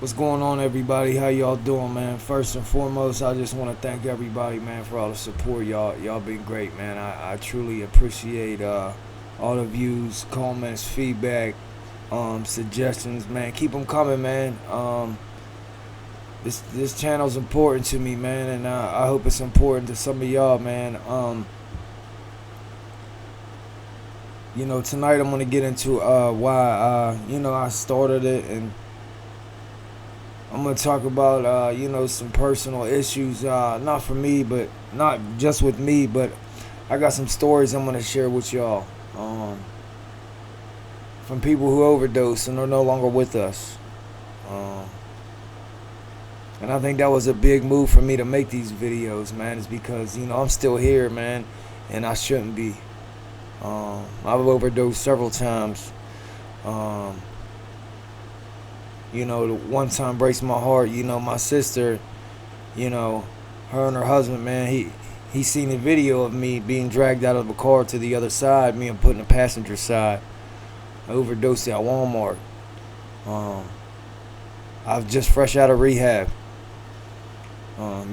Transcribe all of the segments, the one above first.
What's going on, everybody? How y'all doing, man? First and foremost, I just want to thank everybody, man, for all the support. Y'all been great, man. I truly appreciate all the views, comments, feedback, suggestions, man. Keep them coming, man. This channel's important to me, man, and I hope it's important to some of y'all, man. Tonight I'm gonna get into why I started it, and I'm gonna talk about some personal issues, not for me, but not just with me, but I got some stories I'm gonna share with y'all, from people who overdose and are no longer with us. And I think that was a big move for me to make these videos, man, is because I'm still here, man, and I shouldn't be. I've overdosed several times. The one time breaks my heart. My sister, her and her husband, man, he seen a video of me being dragged out of a car to the other side, me and put in the passenger side. I overdosed at Walmart. I was just fresh out of rehab. I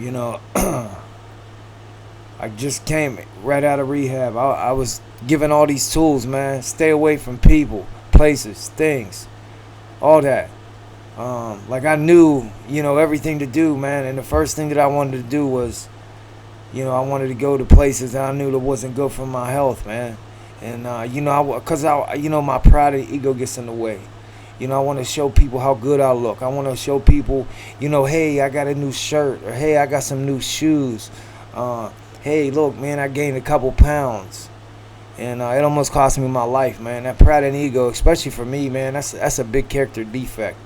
just came right out of rehab. I was given all these tools, man. Stay away from people, places, things, all that. Like I knew, everything to do, man. And the first thing that I wanted to do was, I wanted to go to places that I knew that wasn't good for my health, man. And, my pride and ego gets in the way. I want to show people how good I look. I want to show people, hey, I got a new shirt, or hey, I got some new shoes. Hey, look, man, I gained a couple pounds. And it almost cost me my life, man. That pride and ego, especially for me, man, that's a big character defect.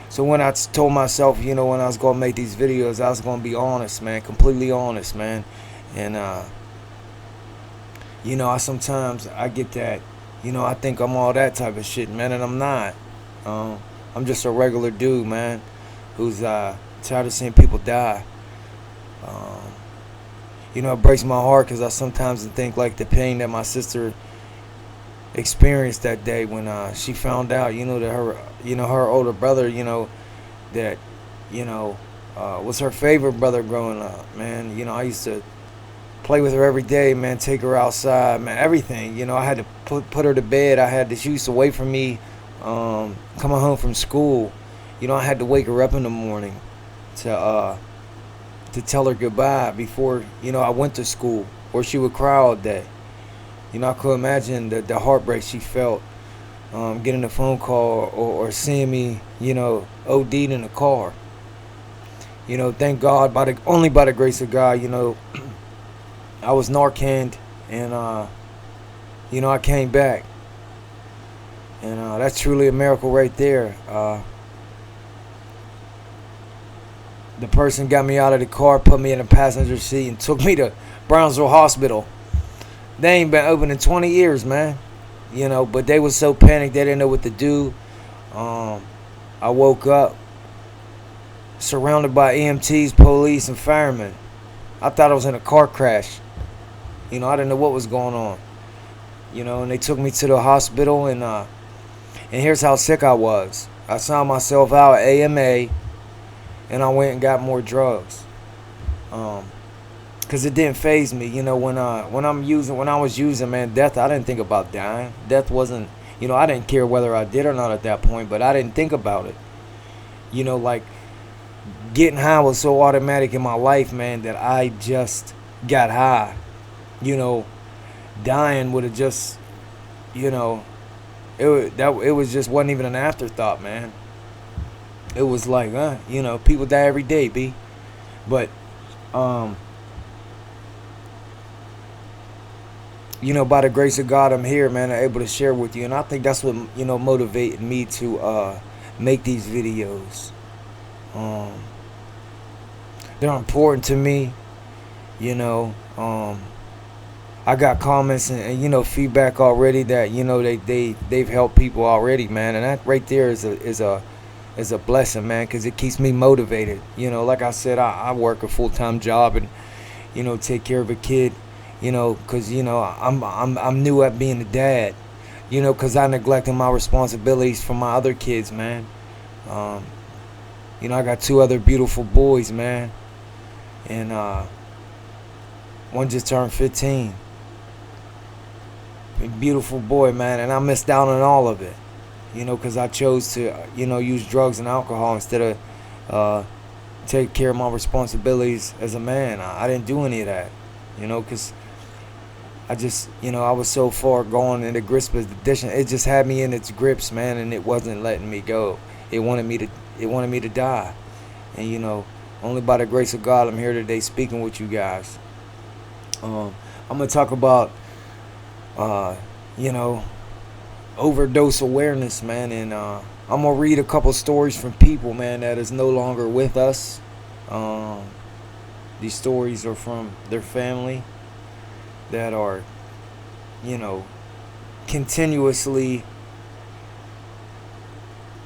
So when I told myself, when I was going to make these videos, I was going to be honest, man, completely honest, man. And, sometimes I get that, I think I'm all that type of shit, man, and I'm not. I'm just a regular dude, man, who's tired of seeing people die. It breaks my heart because I sometimes think like the pain that my sister experienced that day when she found out, that her older brother, that, was her favorite brother growing up, man. I used to play with her every day, man, take her outside, man, everything. I had to put her to bed. She used to wait for me coming home from school. I had to wake her up in the morning to tell her goodbye before, I went to school, or she would cry all day. I could imagine the heartbreak she felt getting a phone call or seeing me, OD'd in the car. Thank God, only by the grace of God, I was Narcaned, and, I came back. And that's truly a miracle right there. The person got me out of the car, put me in the passenger seat, and took me to Brownsville Hospital. They ain't been open in 20 years, man. But they was so panicked they didn't know what to do. I woke up surrounded by EMTs, police, and firemen. I thought I was in a car crash. I didn't know what was going on. And they took me to the hospital, and here's how sick I was. I signed myself out at AMA, and I went and got more drugs. Cause it didn't faze me, when I was using, man, death, I didn't think about dying. Death wasn't, I didn't care whether I did or not at that point, but I didn't think about it. Like getting high was so automatic in my life, man, that I just got high. Dying would have just, it was just wasn't even an afterthought, man. It was like, people die every day, B. But, by the grace of God, I'm here, man. I'm able to share with you. And I think that's what, motivated me to make these videos. They're important to me. I got comments and feedback already that, they've helped people already, man. And that right there is a blessing, man, because it keeps me motivated. Like I said, I work a full-time job and, take care of a kid. Because, I'm new at being a dad, because I neglected my responsibilities for my other kids, man. Um, I got two other beautiful boys, man, and one just turned 15. A beautiful boy, man, and I missed out on all of it, because I chose to, use drugs and alcohol instead of take care of my responsibilities as a man. I didn't do any of that, because I just, I was so far gone in the grip of addiction. It just had me in its grips, man, and it wasn't letting me go. It wanted me to die. And, only by the grace of God, I'm here today speaking with you guys. I'm going to talk about, overdose awareness, man, and I'm going to read a couple stories from people, man, that is no longer with us. These stories are from their family that are, continuously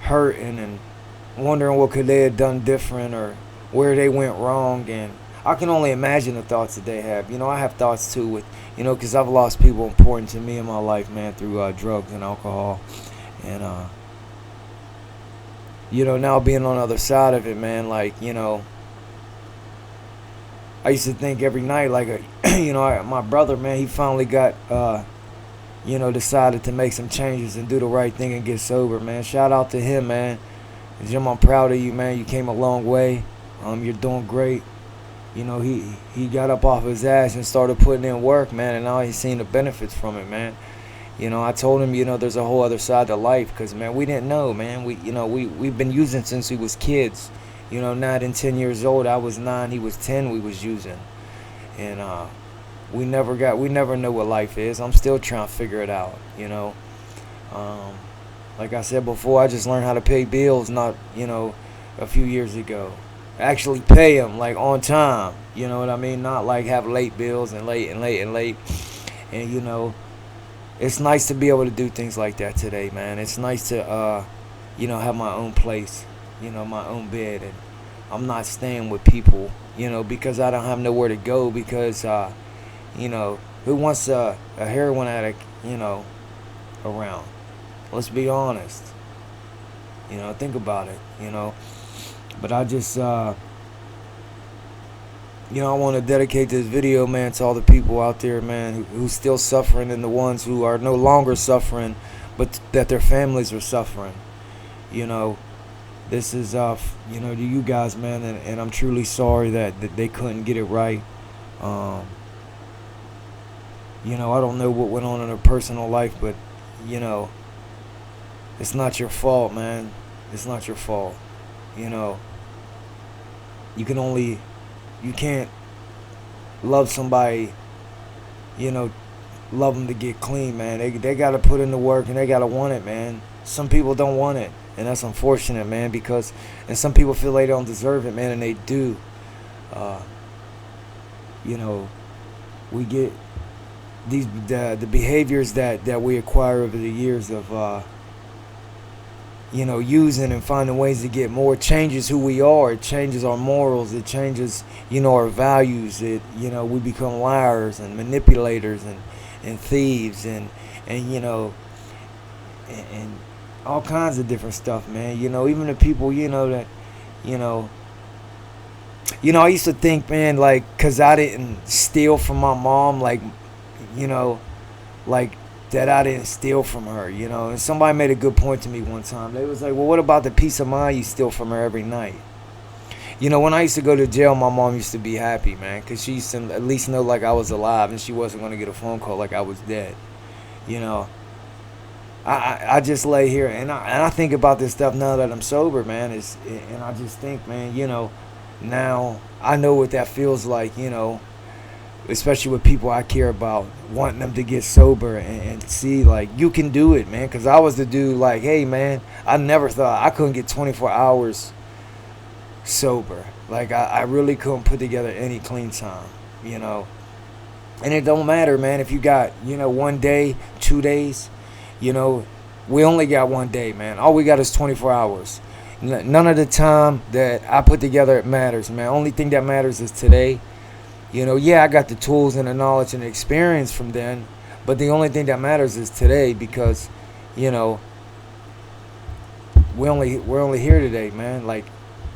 hurting and wondering what could they have done different or where they went wrong. And I can only imagine the thoughts that they have. I have thoughts too with, because I've lost people important to me in my life, man, through drugs and alcohol. And, now being on the other side of it, man, like, I used to think every night, like, my brother, man, he finally got, decided to make some changes and do the right thing and get sober, man. Shout out to him, man. Jim, I'm proud of you, man. You came a long way. You're doing great. He got up off his ass and started putting in work, man, and now he's seeing the benefits from it, man. I told him, there's a whole other side to life, because, man, we didn't know, man. We've been using since we was kids. 9 and 10 years old. I was 9, he was 10, we was using. And we never know what life is. I'm still trying to figure it out, Like I said before, I just learned how to pay bills not, a few years ago. Actually pay them, like, on time, you know what I mean? Not like have late bills and late. And, it's nice to be able to do things like that today, man. It's nice to, have my own place, my own bed. And I'm not staying with people, because I don't have nowhere to go, because, who wants a heroin addict, around? Let's be honest. Think about it, But I just, I want to dedicate this video, man, to all the people out there, man, who's still suffering, and the ones who are no longer suffering, but that their families are suffering. This is, to you guys, man, and I'm truly sorry that they couldn't get it right. I don't know what went on in their personal life, but, it's not your fault, man. It's not your fault. You can't love somebody, love them to get clean, man. They got to put in the work, and they got to want it, man. Some people don't want it, and that's unfortunate, man, and some people feel they don't deserve it, man, and they do. We get the behaviors that we acquire over the years of, using and finding ways to get more. It changes who we are. It changes our morals. It changes, our values. We become liars and manipulators and thieves and all kinds of different stuff, man. Even the people, that, I used to think, man, like, because I didn't steal from my mom, like, like, that I didn't steal from her, And somebody made a good point to me one time. They was like, well, what about the peace of mind you steal from her every night? When I used to go to jail, my mom used to be happy, man, because she used to at least know, like, I was alive and she wasn't going to get a phone call like I was dead. I just lay here and I think about this stuff now that I'm sober, man, and I just think, man, now I know what that feels like, especially with people I care about, wanting them to get sober and see, like, you can do it, man. Because I was the dude, like, hey, man, I never thought I couldn't get 24 hours sober. Like, I really couldn't put together any clean time, And it don't matter, man, if you got, 1 day, 2 days, we only got 1 day, man. All we got is 24 hours. None of the time that I put together matters, man. Only thing that matters is today. I got the tools and the knowledge and the experience from then, but the only thing that matters is today, because, we're only here today, man. Like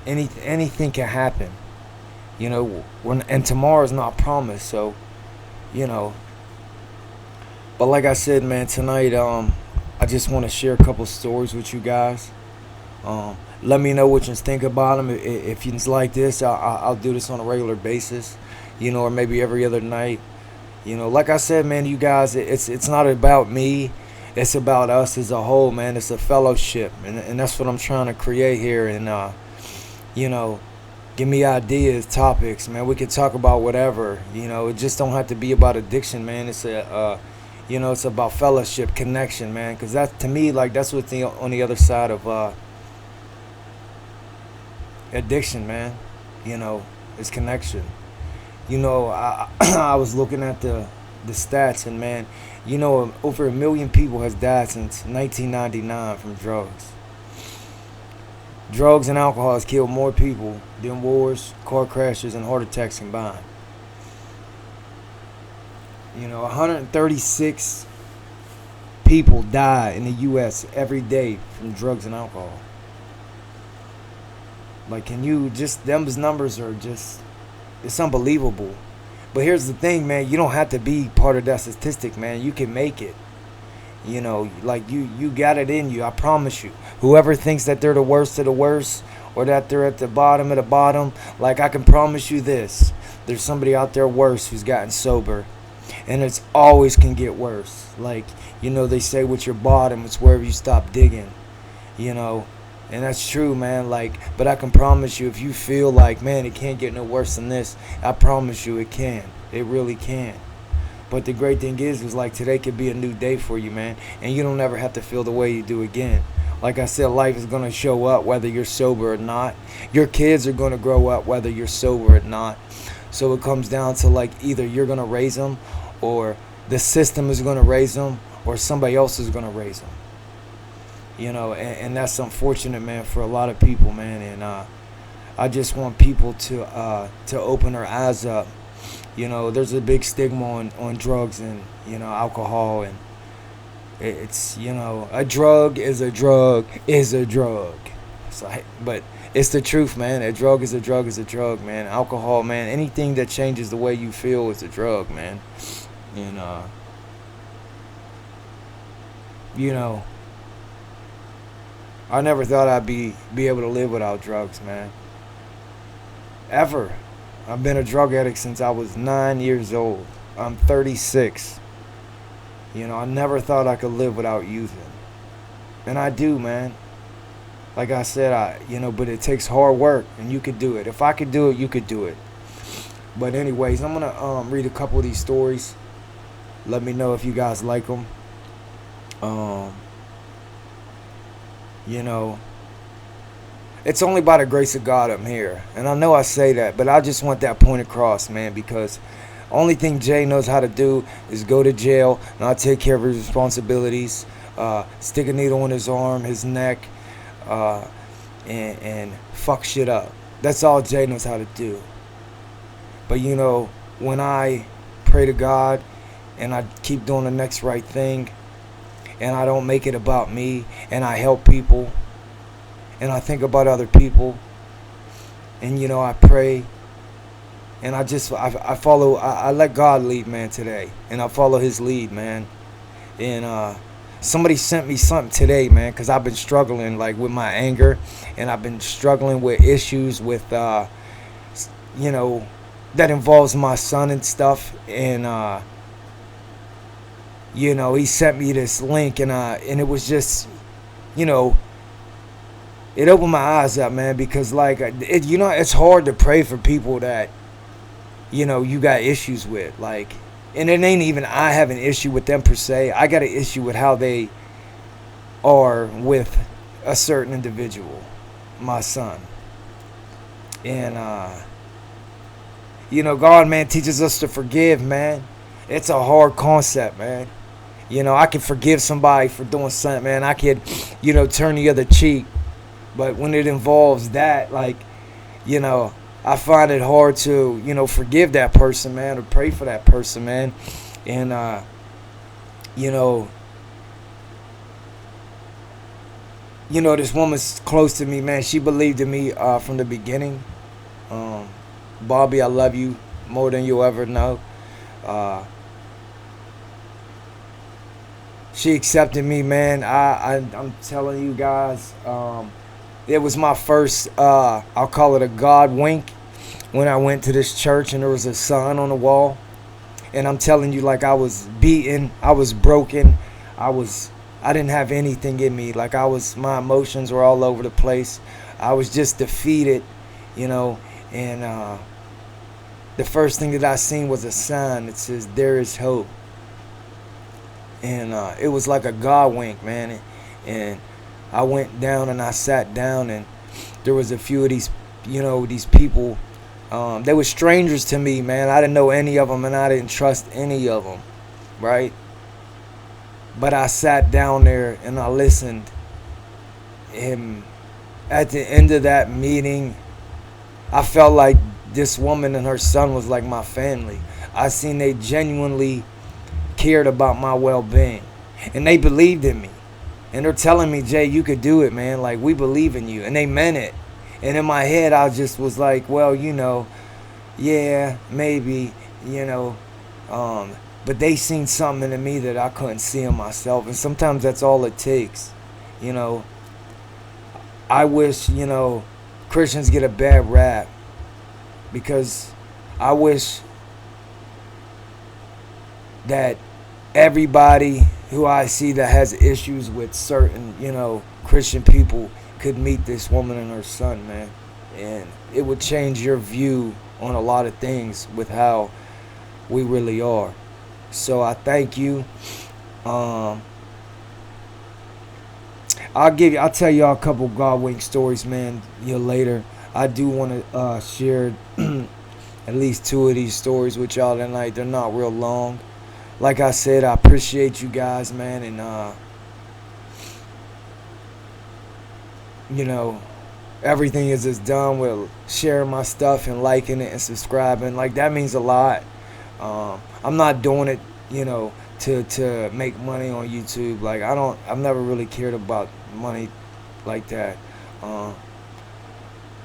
anything can happen. And tomorrow's not promised. So, you know. But like I said, man, tonight, I just want to share a couple stories with you guys. Let me know what you think about them. If you like this, I'll do this on a regular basis, or maybe every other night. Like I said, man, you guys, it's not about me. It's about us as a whole, man. It's a fellowship, and that's what I'm trying to create here. And you know, give me ideas, topics, man. We can talk about whatever. It just don't have to be about addiction, man. It's about fellowship, connection, man. Because that, to me, like, that's what's on the other side of addiction, man. Is connection. I was looking at the stats, and man, over 1 million people has died since 1999 from drugs. Drugs and alcohol has killed more people than wars, car crashes, and heart attacks combined. 136 people die in the U.S. every day from drugs and alcohol. Like, them numbers are just, it's unbelievable. But here's the thing, man, you don't have to be part of that statistic, man. You can make it. Like, you got it in you, I promise you. Whoever thinks that they're the worst of the worst, or that they're at the bottom of the bottom, like, I can promise you this. There's somebody out there worse who's gotten sober. And it's always can get worse. Like, they say with your bottom, it's wherever you stop digging. And that's true, man. Like, but I can promise you, if you feel like, man, it can't get no worse than this, I promise you it can. It really can. But the great thing is like, today could be a new day for you, man. And you don't ever have to feel the way you do again. Like I said, life is going to show up whether you're sober or not. Your kids are going to grow up whether you're sober or not. So it comes down to, like, either you're going to raise them, or the system is going to raise them, or somebody else is going to raise them. And that's unfortunate, man, for a lot of people, man. And I just want people to open their eyes up. There's a big stigma on drugs and, alcohol. And it's, a drug is a drug is a drug. But it's the truth, man. A drug is a drug is a drug, man. Alcohol, man. Anything that changes the way you feel is a drug, man. And, I never thought I'd be able to live without drugs, man. Ever. I've been a drug addict since I was 9 years old. I'm 36. I never thought I could live without using. And I do, man. Like I said, but it takes hard work, and you could do it. If I could do it, you could do it. But anyways, I'm going to read a couple of these stories. Let me know if you guys like them. It's only by the grace of God I'm here. And I know I say that, but I just want that point across, man, because only thing Jay knows how to do is go to jail, and I'll take care of his responsibilities, stick a needle in his arm, his neck, and fuck shit up. That's all Jay knows how to do. But, when I pray to God and I keep doing the next right thing, and I don't make it about me, and I help people, and I think about other people, and I pray, and I follow, I let God lead, man, today, and I follow his lead, man. And somebody sent me something today, man, because I've been struggling, like, with my anger, and I've been struggling with issues with that involves my son and stuff. And he sent me this link, and it was just, it opened my eyes up, man, because, like, it's hard to pray for people that, you got issues with, like, and it ain't even I have an issue with them per se. I got an issue with how they are with a certain individual, my son. And, God, man, teaches us to forgive, man. It's a hard concept, man. I can forgive somebody for doing something, man. I could, turn the other cheek. But when it involves that, like, I find it hard to, forgive that person, man, or pray for that person, man. And, you know, this woman's close to me, man. She believed in me from the beginning. Um, Bobby, I love you more than you'll ever know. Uh, she accepted me, man. I'm telling you guys, it was my first, I'll call it a God wink when I went to this church and there was a sign on the wall. And I'm telling you, like, I was beaten, I was broken, I was, I didn't have anything in me. Like, my emotions were all over the place. I was just defeated, you know. And the first thing that I seen was a sign that says, "There is hope." And it was like a God wink, man. And I went down and I sat down, and there was a few of these, you know, these people. They were strangers to me, man. I didn't know any of them, and I didn't trust any of them, right? But I sat down there and I listened. And at the end of that meeting, I felt like this woman and her son was like my family. I seen they genuinely cared about my well-being, and they believed in me. And they're telling me, "Jay, you could do it, man. Like, we believe in you." And they meant it. And in my head, I just was like, well, you know, yeah, maybe, you know. But they seen something in me that I couldn't see in myself. And sometimes that's all it takes, you know. I wish, you know, Christians get a bad rap, because I wish that everybody who I see that has issues with certain, you know, Christian people could meet this woman and her son, man. And it would change your view on a lot of things with how we really are. So I thank you. I'll tell y'all a couple God wink stories, man, later. I do want to share at least 2 of these stories with y'all tonight. They're not real long. Like I said, I appreciate you guys, man, and you know, everything is just done with sharing my stuff and liking it and subscribing. Like, that means a lot. I'm not doing it, you know, to make money on YouTube. Like, I've never really cared about money like that.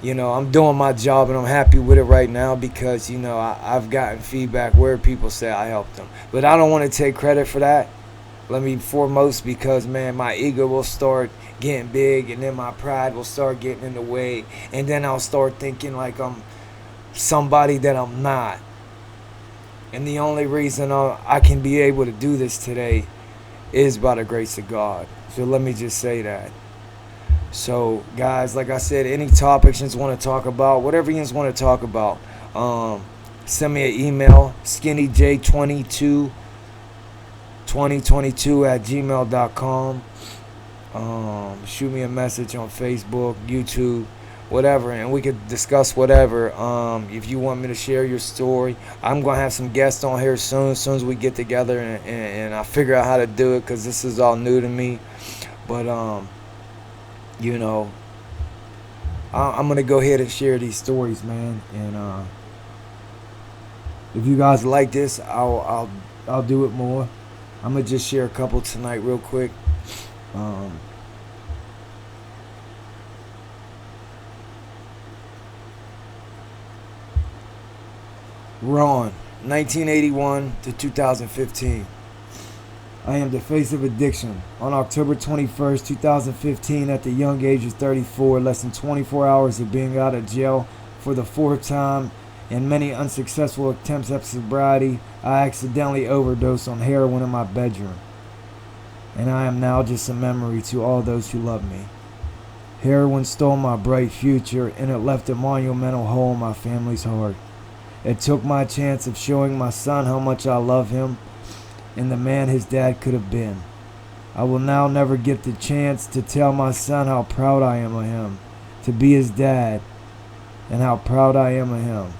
You know, I'm doing my job and I'm happy with it right now, because, you know, I've gotten feedback where people say I helped them. But I don't want to take credit for that. Let me foremost, because, man, my ego will start getting big, and then my pride will start getting in the way, and then I'll start thinking like I'm somebody that I'm not. And the only reason I can be able to do this today is by the grace of God. So let me just say that. So, guys, like I said, any topics you want to talk about, whatever you want to talk about, send me an email, skinnyj22 2022@gmail.com. Shoot me a message on Facebook, YouTube, whatever, and we could discuss whatever. If you want me to share your story, I'm going to have some guests on here soon as we get together and I figure out how to do it, because this is all new to me. But, you know, I'm going to go ahead and share these stories, man. And if you guys like this, I'll do it more. I'm going to just share a couple tonight real quick. Ron, 1981 to 2015. I am the face of addiction. On October 21st, 2015, at the young age of 34, less than 24 hours of being out of jail for the 4th time and many unsuccessful attempts at sobriety, I accidentally overdosed on heroin in my bedroom. And I am now just a memory to all those who love me. Heroin stole my bright future, and it left a monumental hole in my family's heart. It took my chance of showing my son how much I love him and the man his dad could have been. I will now never get the chance to tell my son how proud I am of him, to be his dad, and how proud I am of him.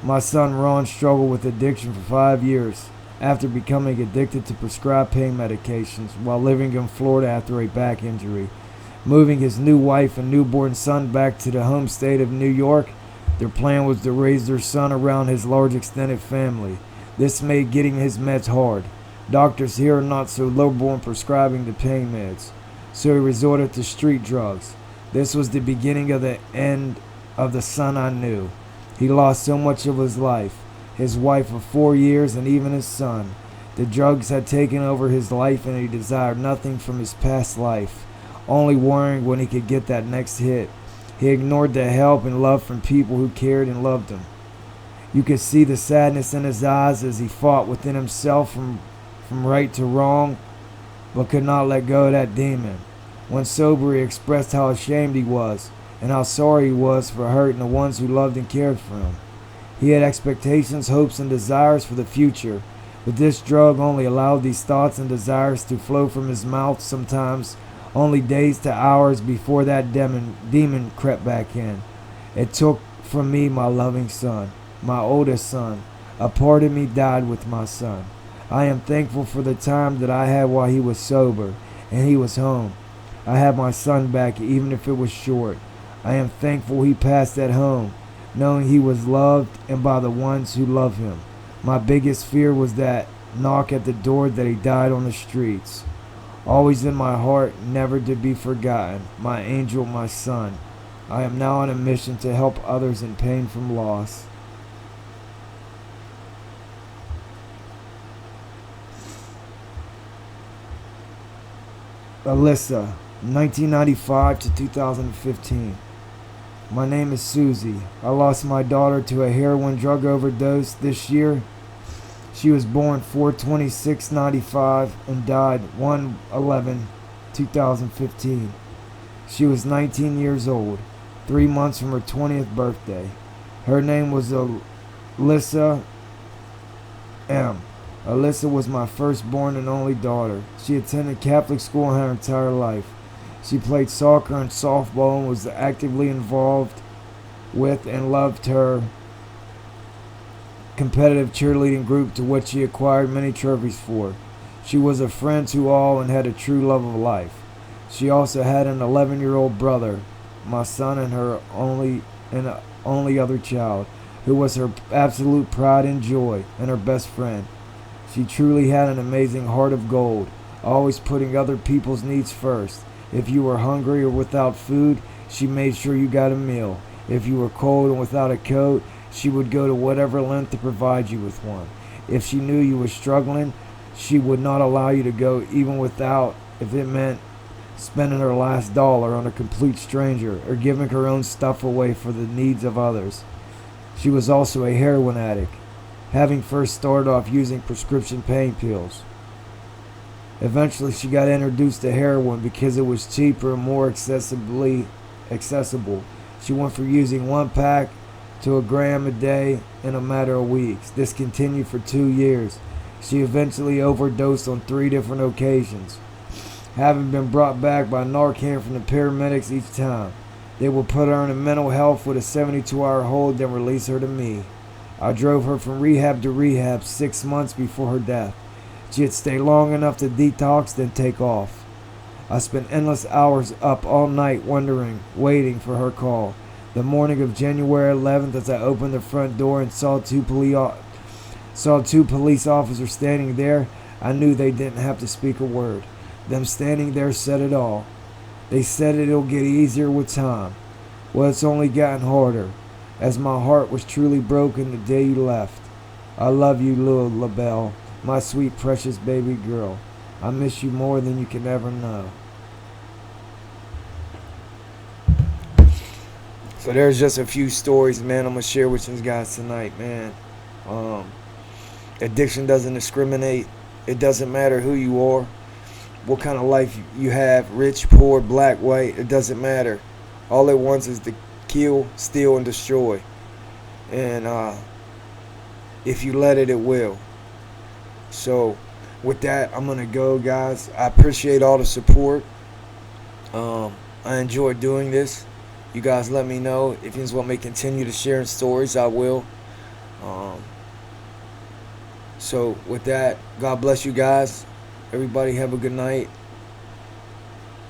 My son Ron struggled with addiction for 5 years after becoming addicted to prescribed pain medications while living in Florida after a back injury. Moving his new wife and newborn son back to the home state of New York, their plan was to raise their son around his large extended family. This made getting his meds hard. Doctors here are not so lowball in prescribing the pain meds. so he resorted to street drugs. This was the beginning of the end of the son I knew. He lost so much of his life, his wife of 4 years, and even his son. The drugs had taken over his life, and he desired nothing from his past life, only worrying when he could get that next hit. He ignored the help and love from people who cared and loved him. You could see the sadness in his eyes as he fought within himself from right to wrong, but could not let go of that demon. When sober, he expressed how ashamed he was and how sorry he was for hurting the ones who loved and cared for him. He had expectations, hopes, and desires for the future, but this drug only allowed these thoughts and desires to flow from his mouth, sometimes only days to hours before that demon crept back in. It took from me my loving son, my oldest son. A part of me died with my son. I am thankful for the time that I had while he was sober and he was home. I had my son back, even if it was short. I am thankful he passed at home, knowing he was loved and by the ones who love him. My biggest fear was that knock at the door that he died on the streets. Always in my heart, never to be forgotten, my angel, my son. I am now on a mission to help others in pain from loss. Alyssa, 1995 to 2015. My name is Susie. I lost my daughter to a heroin drug overdose this year. She was born 4/26/95 and died 1/11/2015. She was 19 years old, 3 months from her 20th birthday. Her name was Alyssa M. Alyssa was my firstborn and only daughter. She attended Catholic school her entire life. She played soccer and softball and was actively involved with and loved her competitive cheerleading group, to which she acquired many trophies for. She was a friend to all and had a true love of life. She also had an 11-year-old brother, my son, and her only other child, who was her absolute pride and joy and her best friend. She truly had an amazing heart of gold, always putting other people's needs first. If you were hungry or without food, she made sure you got a meal. If you were cold and without a coat, she would go to whatever length to provide you with one. If she knew you were struggling, she would not allow you to go even without, if it meant spending her last dollar on a complete stranger or giving her own stuff away for the needs of others. She was also a heroin addict, having first started off using prescription pain pills. Eventually she got introduced to heroin because it was cheaper and more accessible. She went from using 1 pack to 1 gram a day in a matter of weeks. This continued for 2 years. She eventually overdosed on 3 different occasions, having been brought back by Narcan from the paramedics each time. They would put her in a mental health with a 72-hour hold, then release her to me. I drove her from rehab to rehab 6 months before her death. She had stayed long enough to detox, then take off. I spent endless hours up all night wondering, waiting for her call. The morning of January 11th, as I opened the front door and saw two police officers standing there, I knew they didn't have to speak a word. Them standing there said it all. They said it'll get easier with time. Well, it's only gotten harder, as my heart was truly broken the day you left. I love you, little LaBelle, my sweet, precious baby girl. I miss you more than you can ever know. So there's just a few stories, man, I'm going to share with you guys tonight, man. Addiction doesn't discriminate. It doesn't matter who you are, what kind of life you have, rich, poor, black, white, it doesn't matter. All it wants is to kill, steal, and destroy. And if you let it, it will. So with that, I'm going to go, guys. I appreciate all the support. I enjoy doing this. You guys let me know if you just want me to continue to share stories, I will. So with that, God bless you guys. Everybody have a good night.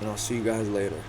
And I'll see you guys later.